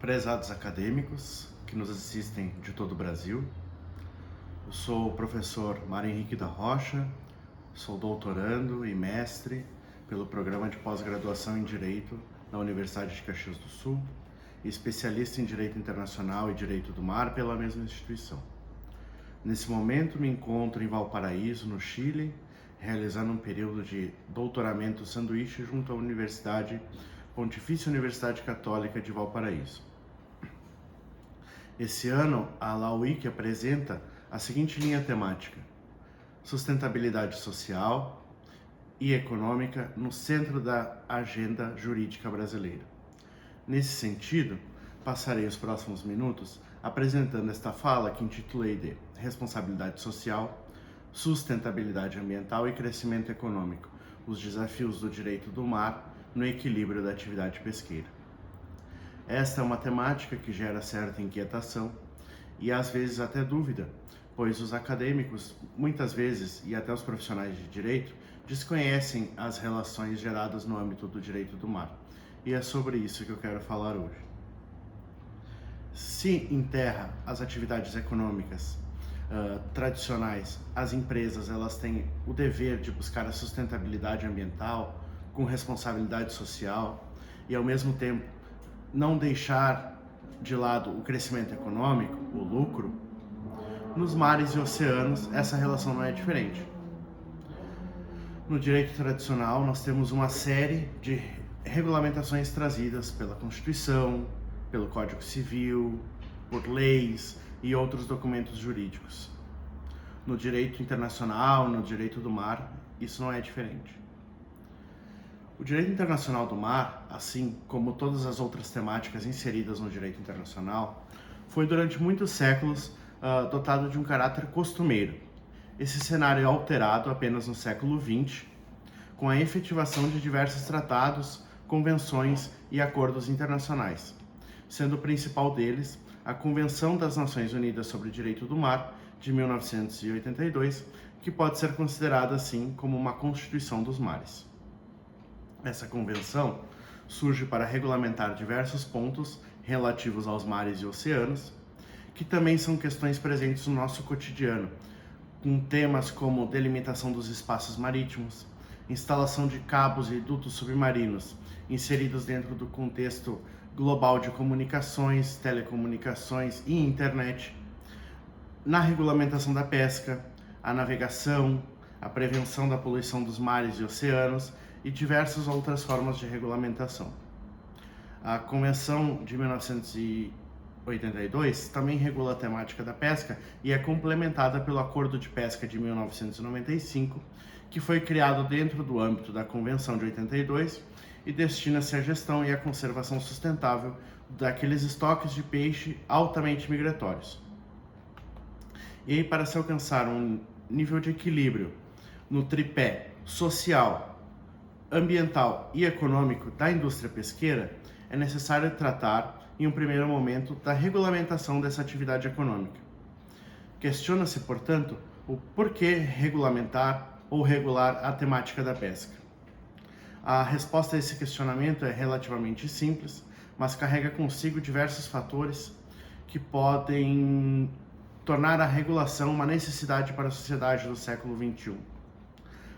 Prezados acadêmicos que nos assistem de todo o Brasil, eu sou o professor Mário Henrique da Rocha, sou doutorando e mestre pelo programa de pós-graduação em Direito na Universidade de Caxias do Sul e especialista em Direito Internacional e Direito do Mar pela mesma instituição. Nesse momento me encontro em Valparaíso, no Chile, realizando um período de doutoramento sanduíche junto à Pontifícia Universidade Católica de Valparaíso. Esse ano, a LAUIC apresenta a seguinte linha temática: sustentabilidade social e econômica no centro da agenda jurídica brasileira. Nesse sentido, passarei os próximos minutos apresentando esta fala que intitulei de Responsabilidade Social, Sustentabilidade Ambiental e Crescimento Econômico, os desafios do direito do mar no equilíbrio da atividade pesqueira. Esta é uma temática que gera certa inquietação e às vezes até dúvida, pois os acadêmicos, muitas vezes, e até os profissionais de direito, desconhecem as relações geradas no âmbito do direito do mar. E é sobre isso que eu quero falar hoje. Se em terra as atividades econômicas tradicionais, as empresas elas têm o dever de buscar a sustentabilidade ambiental com responsabilidade social e ao mesmo tempo não deixar de lado o crescimento econômico, o lucro, nos mares e oceanos essa relação não é diferente. No direito tradicional nós temos uma série de regulamentações trazidas pela Constituição, pelo Código Civil, por leis e outros documentos jurídicos. No direito internacional, no direito do mar, isso não é diferente. O direito internacional do mar, assim como todas as outras temáticas inseridas no direito internacional, foi durante muitos séculos dotado de um caráter costumeiro. Esse cenário é alterado apenas no século XX, com a efetivação de diversos tratados, convenções e acordos internacionais, sendo o principal deles a Convenção das Nações Unidas sobre o Direito do Mar, de 1982, que pode ser considerada assim como uma Constituição dos Mares. Essa convenção surge para regulamentar diversos pontos relativos aos mares e oceanos, que também são questões presentes no nosso cotidiano, com temas como delimitação dos espaços marítimos, instalação de cabos e dutos submarinos inseridos dentro do contexto global de comunicações, telecomunicações e internet, na regulamentação da pesca, a navegação, a prevenção da poluição dos mares e oceanos e diversas outras formas de regulamentação. A Convenção de 1982 também regula a temática da pesca e é complementada pelo Acordo de Pesca de 1995, que foi criado dentro do âmbito da Convenção de 82 e destina-se à gestão e à conservação sustentável daqueles estoques de peixe altamente migratórios. E aí, para se alcançar um nível de equilíbrio no tripé social, ambiental e econômico da indústria pesqueira, é necessário tratar, em um primeiro momento, da regulamentação dessa atividade econômica. Questiona-se, portanto, o porquê regulamentar ou regular a temática da pesca. A resposta a esse questionamento é relativamente simples, mas carrega consigo diversos fatores que podem tornar a regulação uma necessidade para a sociedade do século XXI.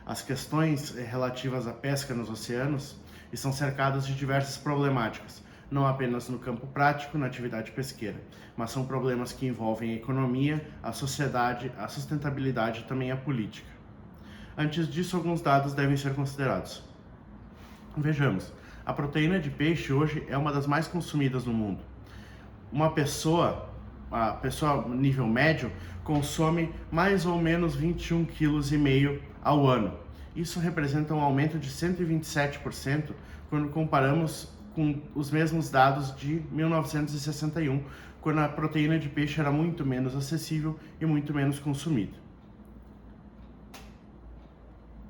As questões relativas à pesca nos oceanos estão cercadas de diversas problemáticas, não apenas no campo prático, na atividade pesqueira, mas são problemas que envolvem a economia, a sociedade, a sustentabilidade e também a política. Antes disso, alguns dados devem ser considerados. Vejamos, a proteína de peixe hoje é uma das mais consumidas no mundo. A pessoa nível médio consome mais ou menos 21,5 kg ao ano. Isso representa um aumento de 127% quando comparamos com os mesmos dados de 1961, quando a proteína de peixe era muito menos acessível e muito menos consumida.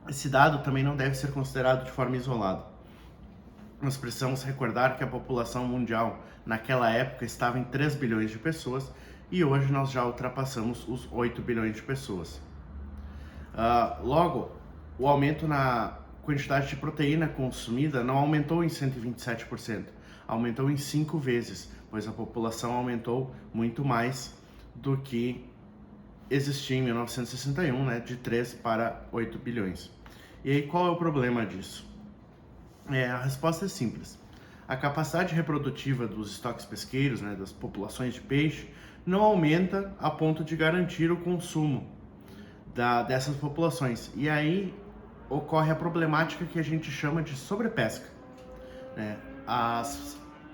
Esse dado também não deve ser considerado de forma isolada. Nós precisamos recordar que a população mundial naquela época estava em 3 bilhões de pessoas e hoje nós já ultrapassamos os 8 bilhões de pessoas. Logo, o aumento na quantidade de proteína consumida não aumentou em 127%, aumentou em 5 vezes, pois a população aumentou muito mais do que existia em 1961, né, de 3 para 8 bilhões. E aí qual é o problema disso? A resposta é simples. A capacidade reprodutiva dos estoques pesqueiros, né, das populações de peixe, não aumenta a ponto de garantir o consumo dessas populações. E aí ocorre a problemática que a gente chama de sobrepesca, né?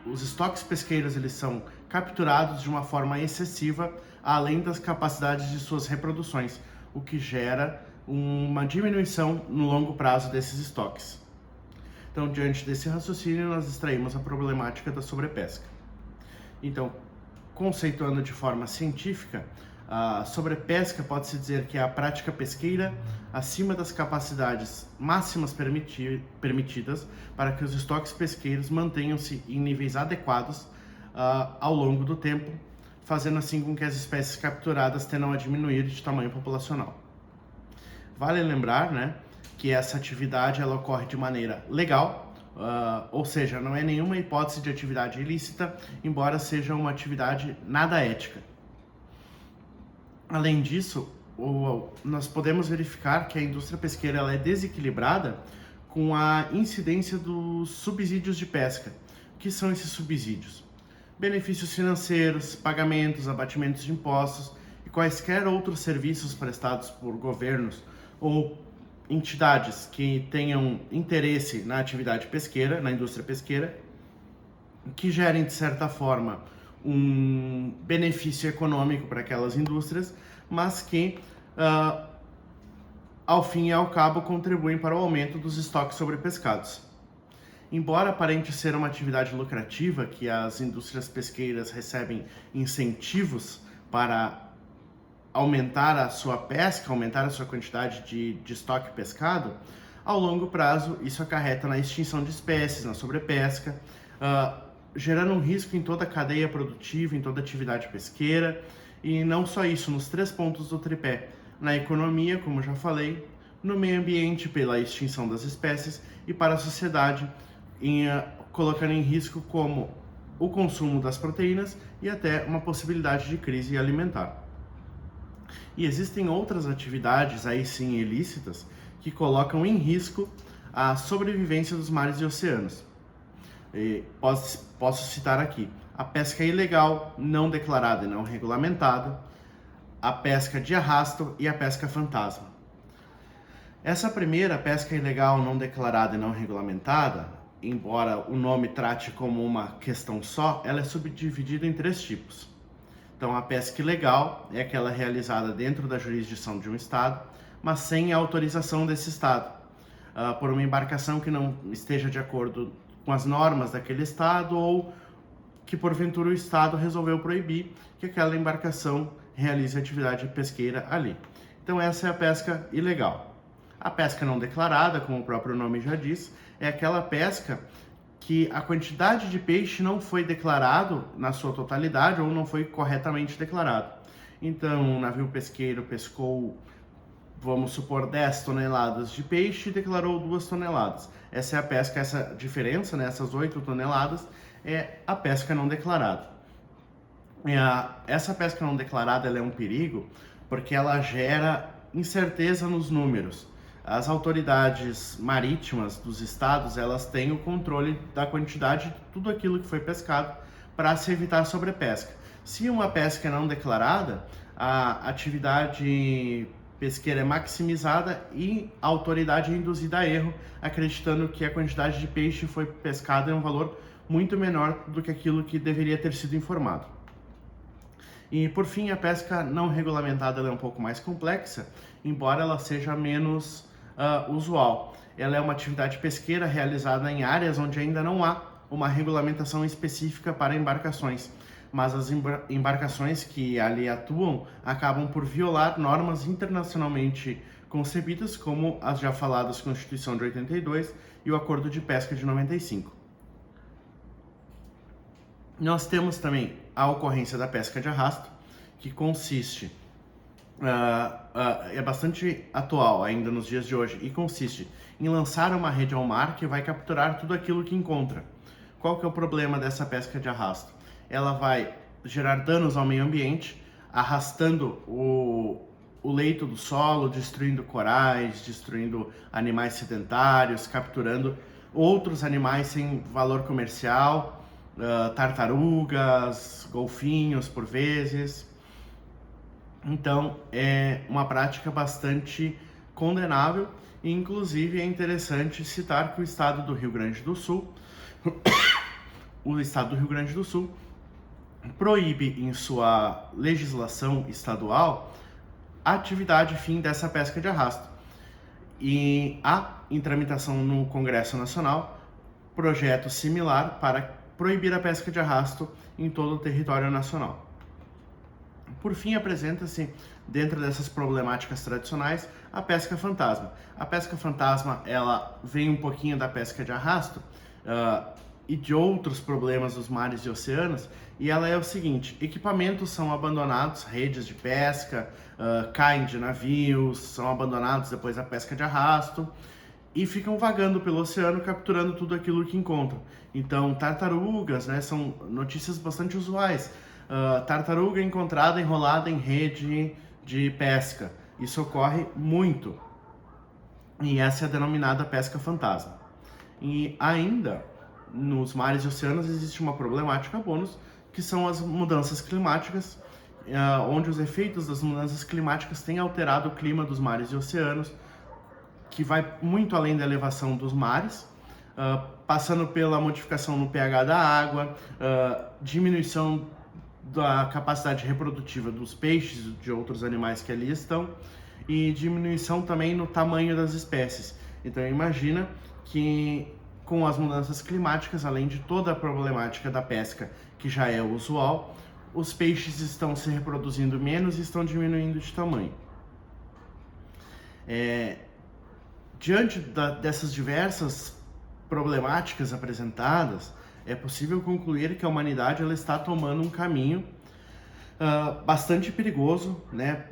Os estoques pesqueiros eles são capturados de uma forma excessiva, além das capacidades de suas reproduções, o que gera uma diminuição no longo prazo desses estoques. Então, diante desse raciocínio, nós extraímos a problemática da sobrepesca. Então, conceituando de forma científica, a sobrepesca pode-se dizer que é a prática pesqueira acima das capacidades máximas permitidas para que os estoques pesqueiros mantenham-se em níveis adequados ao longo do tempo, fazendo assim com que as espécies capturadas tendam a diminuir de tamanho populacional. Vale lembrar, né, que essa atividade ela ocorre de maneira legal, ou seja, não é nenhuma hipótese de atividade ilícita, embora seja uma atividade nada ética. Além disso, nós podemos verificar que a indústria pesqueira ela é desequilibrada com a incidência dos subsídios de pesca. O que são esses subsídios? Benefícios financeiros, pagamentos, abatimentos de impostos e quaisquer outros serviços prestados por governos ou entidades que tenham interesse na atividade pesqueira, na indústria pesqueira, que gerem, de certa forma, um benefício econômico para aquelas indústrias, mas que, ao fim e ao cabo, contribuem para o aumento dos estoques sobrepescados. Embora aparente ser uma atividade lucrativa, que as indústrias pesqueiras recebem incentivos para aumentar a sua pesca, aumentar a sua quantidade de estoque pescado, ao longo prazo isso acarreta na extinção de espécies, na sobrepesca, gerando um risco em toda a cadeia produtiva, em toda a atividade pesqueira, e não só isso, nos 3 pontos do tripé, na economia, como já falei, no meio ambiente pela extinção das espécies e para a sociedade, colocando em risco como o consumo das proteínas e até uma possibilidade de crise alimentar. E existem outras atividades, aí sim ilícitas, que colocam em risco a sobrevivência dos mares e oceanos. Posso citar aqui a pesca ilegal, não declarada e não regulamentada, a pesca de arrasto e a pesca fantasma. Essa primeira, pesca ilegal, não declarada e não regulamentada, embora o nome trate como uma questão só, ela é subdividida em 3 tipos. Então, a pesca ilegal é aquela realizada dentro da jurisdição de um estado, mas sem a autorização desse estado, por uma embarcação que não esteja de acordo com as normas daquele estado ou que porventura o estado resolveu proibir que aquela embarcação realize atividade pesqueira ali. Então essa é a pesca ilegal. A pesca não declarada, como o próprio nome já diz, é aquela pesca que a quantidade de peixe não foi declarado na sua totalidade ou não foi corretamente declarado. Então, um navio pesqueiro pescou, vamos supor, 10 toneladas de peixe e declarou 2 toneladas. Essa é a pesca, essa diferença, né, essas 8 toneladas, é a pesca não declarada. Essa pesca não declarada ela é um perigo porque ela gera incerteza nos números. As autoridades marítimas dos estados, elas têm o controle da quantidade de tudo aquilo que foi pescado para se evitar a sobrepesca. Se uma pesca é não declarada, a atividade pesqueira é maximizada e a autoridade é induzida a erro, acreditando que a quantidade de peixe foi pescada é um valor muito menor do que aquilo que deveria ter sido informado. E por fim, a pesca não regulamentada ela é um pouco mais complexa, embora ela seja menos usual. Ela é uma atividade pesqueira realizada em áreas onde ainda não há uma regulamentação específica para embarcações, mas as embarcações que ali atuam acabam por violar normas internacionalmente concebidas, como as já faladas Constituição de 82 e o Acordo de Pesca de 95. Nós temos também a ocorrência da pesca de arrasto, que consiste, é bastante atual ainda nos dias de hoje, e consiste em lançar uma rede ao mar que vai capturar tudo aquilo que encontra. Qual que é o problema dessa pesca de arrasto? ela vai gerar danos ao meio ambiente, arrastando o leito do solo, destruindo corais, destruindo animais sedentários, capturando outros animais sem valor comercial, tartarugas, golfinhos por vezes. Então é uma prática bastante condenável e inclusive é interessante citar que o estado do Rio Grande do Sul, o estado do Rio Grande do Sul proíbe em sua legislação estadual a atividade fim dessa pesca de arrasto. E há em tramitação no Congresso Nacional projeto similar para proibir a pesca de arrasto em todo o território nacional. Por fim, apresenta-se, dentro dessas problemáticas tradicionais, a pesca fantasma. A pesca fantasma, ela vem um pouquinho da pesca de arrasto e de outros problemas dos mares e oceanos, e ela é o seguinte: equipamentos são abandonados, redes de pesca, caem de navios, são abandonados depois da pesca de arrasto, e ficam vagando pelo oceano, capturando tudo aquilo que encontram. Então, tartarugas, né, são notícias bastante usuais. Tartaruga encontrada enrolada em rede de pesca. Isso ocorre muito. E essa é a denominada pesca fantasma. E ainda, nos mares e oceanos, existe uma problemática bônus, que são as mudanças climáticas, onde os efeitos das mudanças climáticas têm alterado o clima dos mares e oceanos, que vai muito além da elevação dos mares, passando pela modificação no pH da água, diminuição da capacidade reprodutiva dos peixes e de outros animais que ali estão, e diminuição também no tamanho das espécies. Então imagina que com as mudanças climáticas, além de toda a problemática da pesca, que já é usual, os peixes estão se reproduzindo menos e estão diminuindo de tamanho. Diante dessas diversas problemáticas apresentadas, é possível concluir que a humanidade ela está tomando um caminho bastante perigoso, né?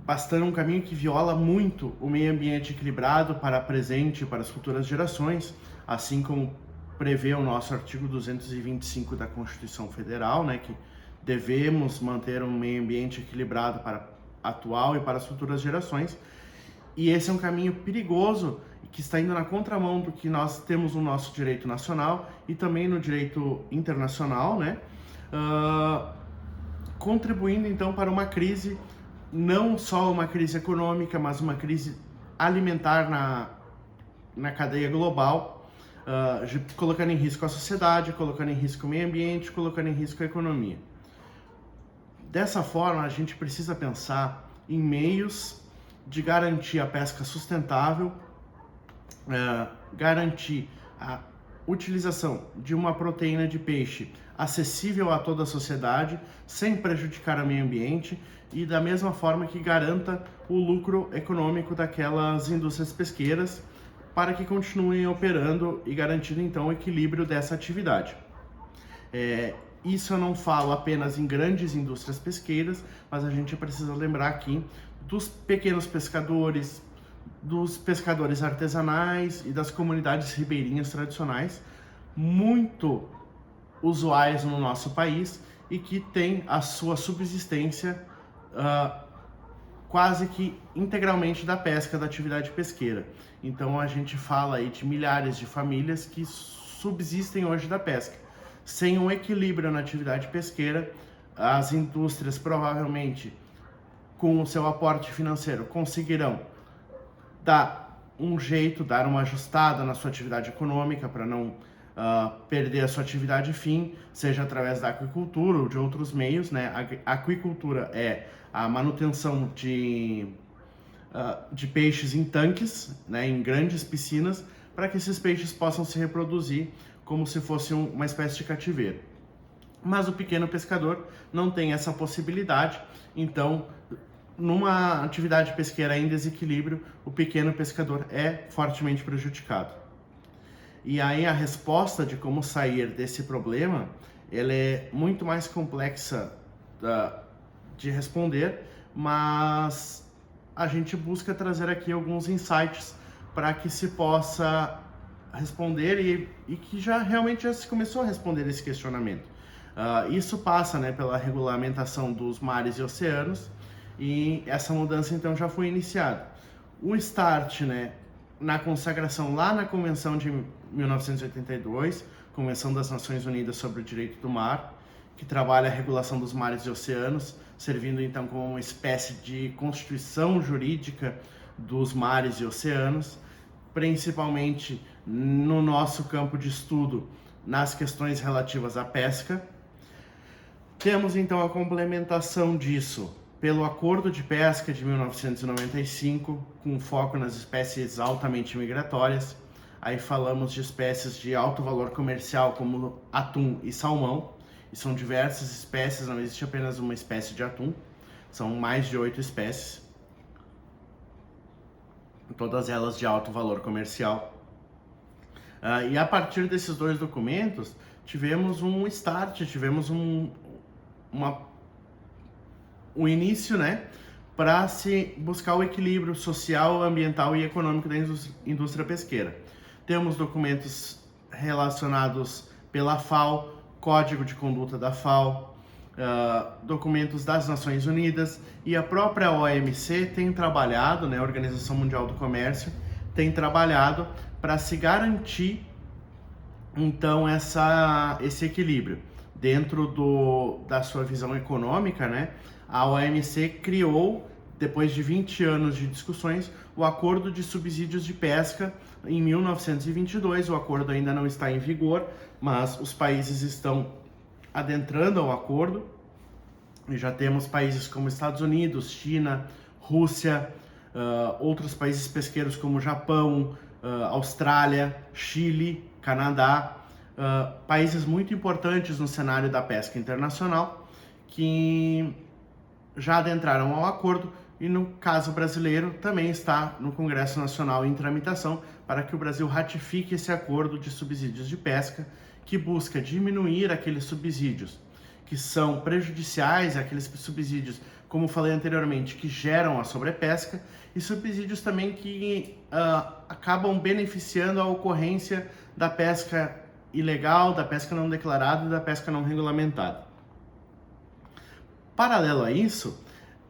Bastante um caminho que viola muito o meio ambiente equilibrado para presente e para as futuras gerações, assim como prevê o nosso artigo 225 da Constituição Federal, né? Que devemos manter um meio ambiente equilibrado para a atual e para as futuras gerações. E esse é um caminho perigoso que está indo na contramão do que nós temos no nosso direito nacional e também no direito internacional, né? Contribuindo então para uma crise, não só uma crise econômica, mas uma crise alimentar na cadeia global, colocando em risco a sociedade, colocando em risco o meio ambiente, colocando em risco a economia. Dessa forma, a gente precisa pensar em meios de garantir a pesca sustentável, garantir a utilização de uma proteína de peixe acessível a toda a sociedade, sem prejudicar o meio ambiente e da mesma forma que garanta o lucro econômico daquelas indústrias pesqueiras para que continuem operando e garantindo então o equilíbrio dessa atividade. Isso eu não falo apenas em grandes indústrias pesqueiras, mas a gente precisa lembrar aqui dos pequenos pescadores, dos pescadores artesanais e das comunidades ribeirinhas tradicionais, muito usuais no nosso país e que têm a sua subsistência quase que integralmente da pesca, da atividade pesqueira. Então a gente fala aí de milhares de famílias que subsistem hoje da pesca. Sem um equilíbrio na atividade pesqueira, as indústrias provavelmente, com o seu aporte financeiro, conseguirão dar um jeito, dar uma ajustada na sua atividade econômica para não perder a sua atividade fim, seja através da aquicultura ou de outros meios, né? A aquicultura é a manutenção de peixes em tanques, né? Em grandes piscinas, para que esses peixes possam se reproduzir como se fosse uma espécie de cativeiro. Mas o pequeno pescador não tem essa possibilidade, então numa atividade pesqueira em desequilíbrio, o pequeno pescador é fortemente prejudicado. E aí a resposta de como sair desse problema, ela é muito mais complexa de responder, mas a gente busca trazer aqui alguns insights para que se possa responder e que realmente já se começou a responder esse questionamento. Isso passa, né, pela regulamentação dos mares e oceanos, e essa mudança então já foi iniciada. O start, né, na consagração lá na Convenção de 1982, Convenção das Nações Unidas sobre o Direito do Mar, que trabalha a regulação dos mares e oceanos, servindo então como uma espécie de constituição jurídica dos mares e oceanos, principalmente no nosso campo de estudo, nas questões relativas à pesca. Temos então a complementação disso pelo Acordo de Pesca de 1995, com foco nas espécies altamente migratórias. Aí falamos de espécies de alto valor comercial, como atum e salmão. E são diversas espécies, não existe apenas uma espécie de atum. São mais de 8 espécies. Todas elas de alto valor comercial. E a partir desses dois documentos, tivemos um start, tivemos um início, né, para se buscar o equilíbrio social, ambiental e econômico da indústria pesqueira. Temos documentos relacionados pela FAO, Código de Conduta da FAO, documentos das Nações Unidas, e a própria OMC tem trabalhado, né, a Organização Mundial do Comércio, tem trabalhado para se garantir então esse equilíbrio. Dentro da sua visão econômica, né, a OMC criou, depois de 20 anos de discussões, o Acordo de Subsídios de Pesca em 1922. O acordo ainda não está em vigor, mas os países estão adentrando ao acordo. E já temos países como Estados Unidos, China, Rússia, outros países pesqueiros como Japão, Austrália, Chile, Canadá, países muito importantes no cenário da pesca internacional que já adentraram ao acordo, e no caso brasileiro também está no Congresso Nacional em tramitação para que o Brasil ratifique esse acordo de subsídios de pesca, que busca diminuir aqueles subsídios que são prejudiciais, aqueles subsídios, como falei anteriormente, que geram a sobrepesca, e subsídios também que acabam beneficiando a ocorrência da pesca ilegal, da pesca não declarada e da pesca não regulamentada. Paralelo a isso,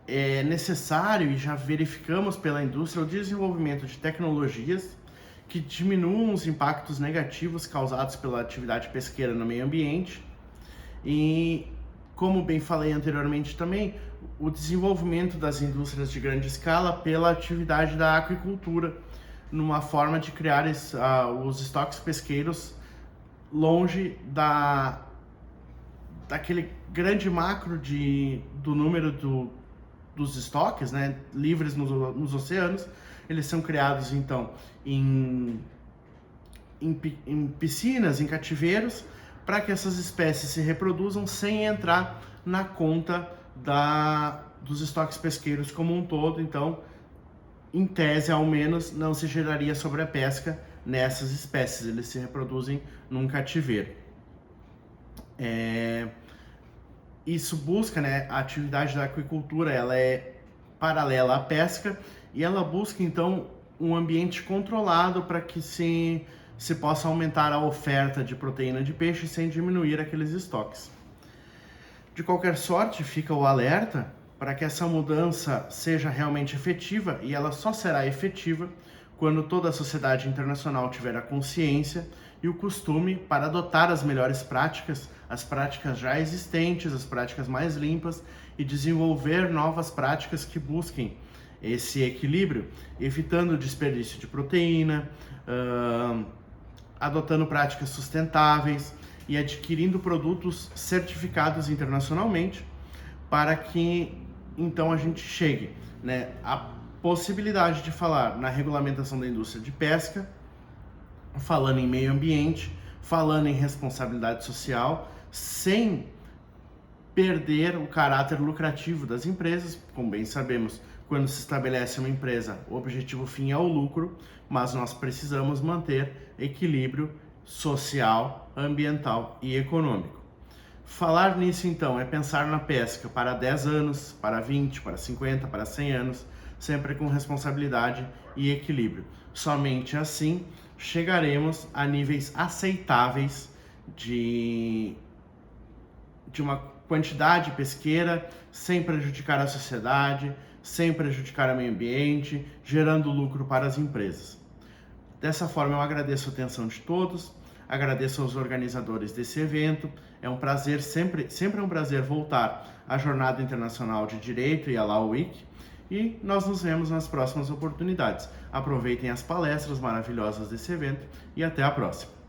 é necessário, e já verificamos pela indústria, o desenvolvimento de tecnologias que diminuam os impactos negativos causados pela atividade pesqueira no meio ambiente. E, como bem falei anteriormente também, o desenvolvimento das indústrias de grande escala pela atividade da aquicultura, numa forma de criar os estoques pesqueiros longe daquele grande macro do número dos estoques, né, livres nos oceanos. Eles são criados então em piscinas, em cativeiros, para que essas espécies se reproduzam sem entrar na conta dos estoques pesqueiros como um todo. Então, em tese, ao menos, não se geraria sobrepesca nessas espécies. Eles se reproduzem num cativeiro. Isso busca, né, a atividade da aquicultura, ela é paralela à pesca, e ela busca então um ambiente controlado para que se possa aumentar a oferta de proteína de peixe sem diminuir aqueles estoques. De qualquer sorte, fica o alerta para que essa mudança seja realmente efetiva, e ela só será efetiva quando toda a sociedade internacional tiver a consciência e o costume para adotar as melhores práticas, as práticas já existentes, as práticas mais limpas, e desenvolver novas práticas que busquem esse equilíbrio, evitando o desperdício de proteína, adotando práticas sustentáveis e adquirindo produtos certificados internacionalmente, para que então a gente chegue, né, à possibilidade de falar na regulamentação da indústria de pesca, falando em meio ambiente, falando em responsabilidade social, sem perder o caráter lucrativo das empresas. Como bem sabemos, quando se estabelece uma empresa, o objetivo fim é o lucro, mas nós precisamos manter equilíbrio social, ambiental e econômico. Falar nisso, então, é pensar na pesca para 10 anos, para 20, para 50, para 100 anos, sempre com responsabilidade e equilíbrio. Somente assim chegaremos a níveis aceitáveis de de uma quantidade pesqueira sem prejudicar a sociedade, sem prejudicar o meio ambiente, gerando lucro para as empresas. Dessa forma, eu agradeço a atenção de todos, agradeço aos organizadores desse evento. É um prazer, sempre é um prazer voltar à Jornada Internacional de Direito e à Law Week. E nós nos vemos nas próximas oportunidades. Aproveitem as palestras maravilhosas desse evento e até a próxima.